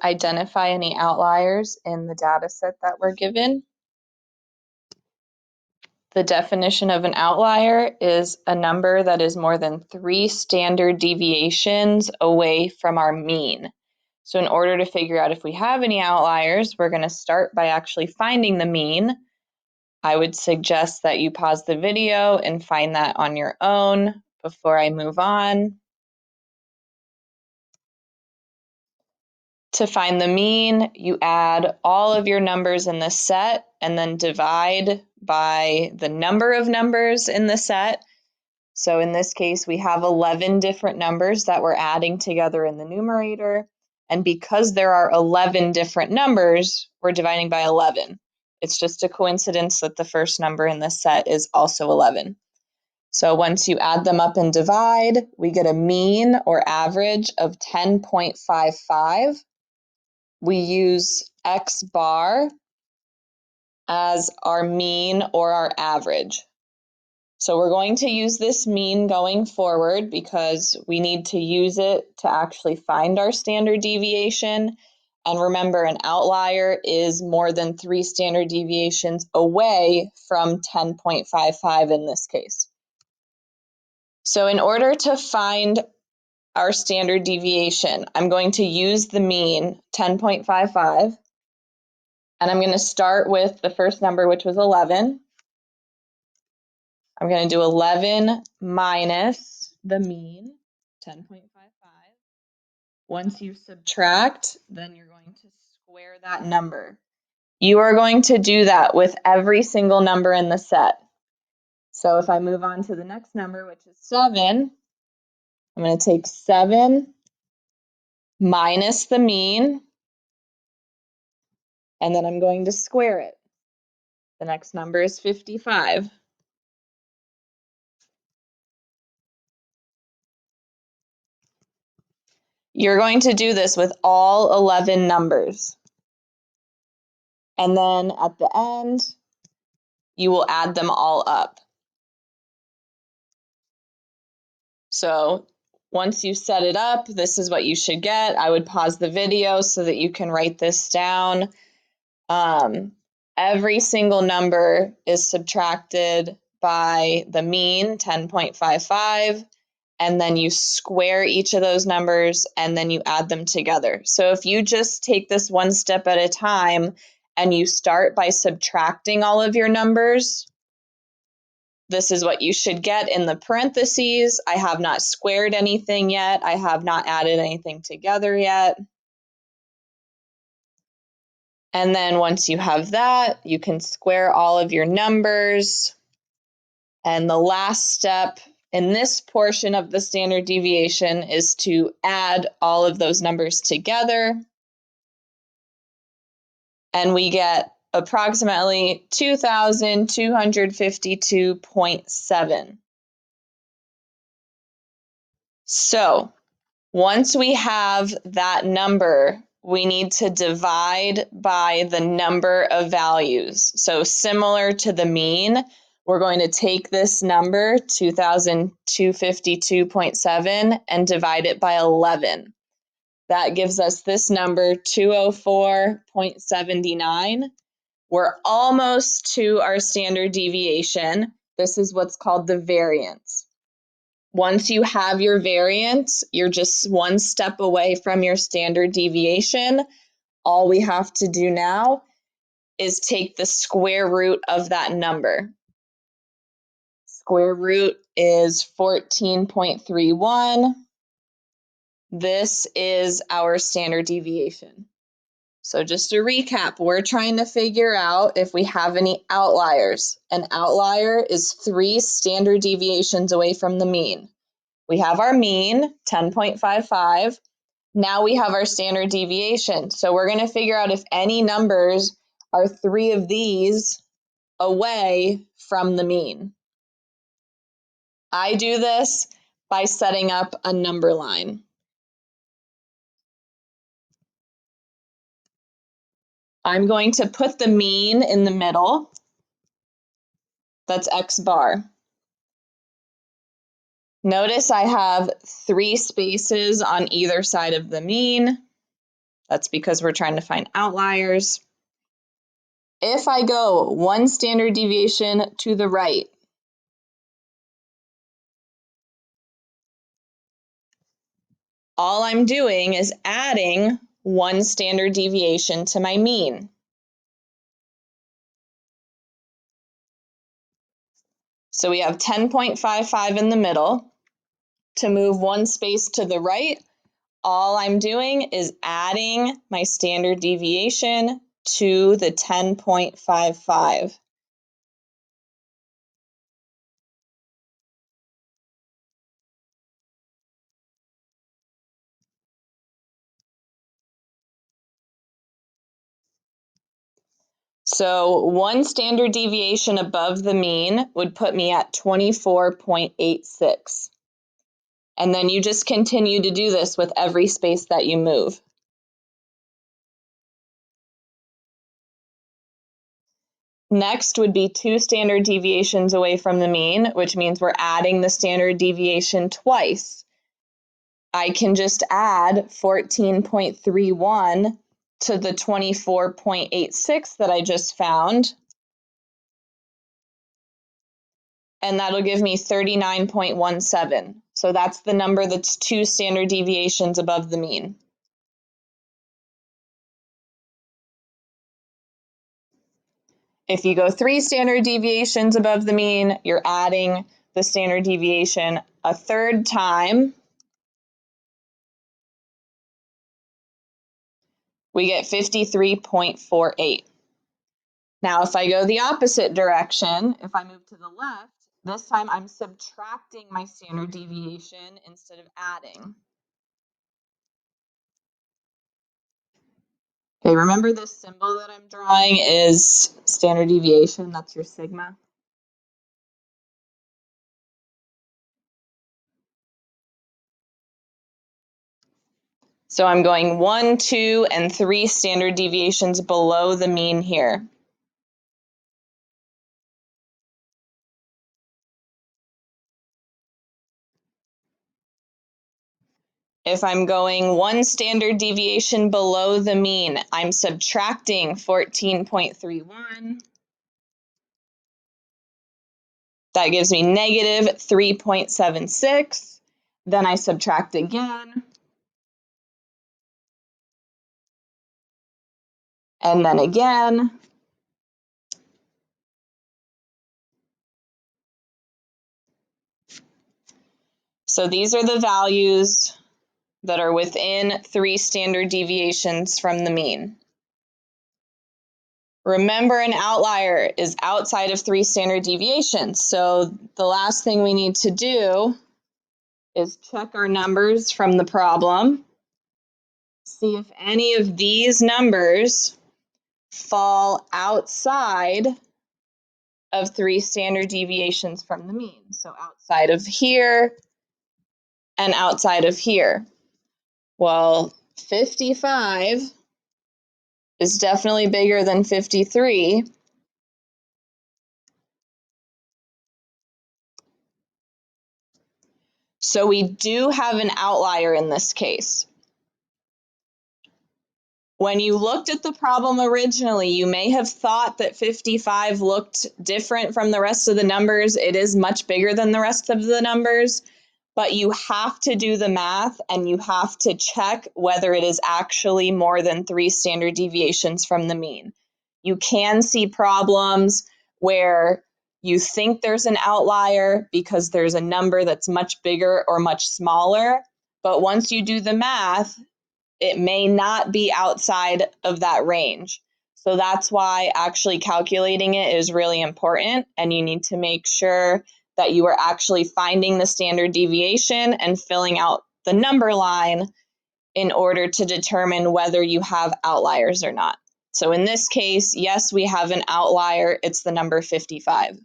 identify any outliers in the data set that we're given. The definition of an outlier is a number that is more than 3 standard deviations away from our mean. So in order to figure out if we have any outliers, we're going to start by actually finding the mean. I would suggest that you pause the video and find that on your own before I move on. To find the mean, you add all of your numbers in the set and then divide by the number of numbers in the set. So in this case, we have 11 different numbers that we're adding together in the numerator. And because there are 11 different numbers, we're dividing by 11. It's just a coincidence that the first number in the set is also 11. So once you add them up and divide, we get a mean or average of 10.55. We use X bar as our mean or our average. So we're going to use this mean going forward because we need to use it to actually find our standard deviation. And remember, an outlier is more than 3 standard deviations away from 10.55 in this case. So in order to find our standard deviation, I'm going to use the mean 10.55. And I'm going to start with the first number, which was 11. I'm going to do 11 minus the mean, 10.55. Once you subtract, then you're going to square that number. You are going to do that with every single number in the set. So if I move on to the next number, which is 7, I'm going to take 7 minus the mean, and then I'm going to square it. The next number is 55. You're going to do this with all 11 numbers. And then at the end, you will add them all up. So once you set it up, this is what you should get. I would pause the video so that you can write this down. Every single number is subtracted by the mean, 10.55. And then you square each of those numbers and then you add them together. So if you just take this one step at a time and you start by subtracting all of your numbers, this is what you should get in the parentheses. I have not squared anything yet. I have not added anything together yet. And then once you have that, you can square all of your numbers. And the last step in this portion of the standard deviation is to add all of those numbers together. And we get approximately 2,252.7. So once we have that number, we need to divide by the number of values. So similar to the mean, we're going to take this number, 2,252.7, and divide it by 11. That gives us this number, 204.79. We're almost to our standard deviation. This is what's called the variance. Once you have your variance, you're just one step away from your standard deviation. All we have to do now is take the square root of that number. Square root is 14.31. This is our standard deviation. So just to recap, we're trying to figure out if we have any outliers. An outlier is 3 standard deviations away from the mean. We have our mean, 10.55. Now we have our standard deviation. So we're going to figure out if any numbers are 3 of these away from the mean. I do this by setting up a number line. I'm going to put the mean in the middle. That's X bar. Notice I have 3 spaces on either side of the mean. That's because we're trying to find outliers. If I go 1 standard deviation to the right, all I'm doing is adding 1 standard deviation to my mean. So we have 10.55 in the middle. To move 1 space to the right, all I'm doing is adding my standard deviation to the 10.55. So 1 standard deviation above the mean would put me at 24.86. And then you just continue to do this with every space that you move. Next would be 2 standard deviations away from the mean, which means we're adding the standard deviation twice. I can just add 14.31 to the 24.86 that I just found, and that'll give me 39.17. So that's the number that's 2 standard deviations above the mean. If you go 3 standard deviations above the mean, you're adding the standard deviation a third time. We get 53.48. Now, if I go the opposite direction, if I move to the left, this time I'm subtracting my standard deviation instead of adding. Okay, remember this symbol that I'm drawing is standard deviation, that's your sigma. So I'm going 1, 2, and 3 standard deviations below the mean here. If I'm going 1 standard deviation below the mean, I'm subtracting 14.31. That gives me negative 3.76. Then I subtract again. And then again. So these are the values that are within 3 standard deviations from the mean. Remember, an outlier is outside of 3 standard deviations. So the last thing we need to do is check our numbers from the problem. See if any of these numbers fall outside of 3 standard deviations from the mean. So outside of here and outside of here. Well, 55 is definitely bigger than 53. So we do have an outlier in this case. When you looked at the problem originally, you may have thought that 55 looked different from the rest of the numbers. It is much bigger than the rest of the numbers, but you have to do the math and you have to check whether it is actually more than 3 standard deviations from the mean. You can see problems where you think there's an outlier because there's a number that's much bigger or much smaller, but once you do the math, it may not be outside of that range. So that's why actually calculating it is really important, and you need to make sure that you are actually finding the standard deviation and filling out the number line in order to determine whether you have outliers or not. So in this case, yes, we have an outlier. It's the number 55.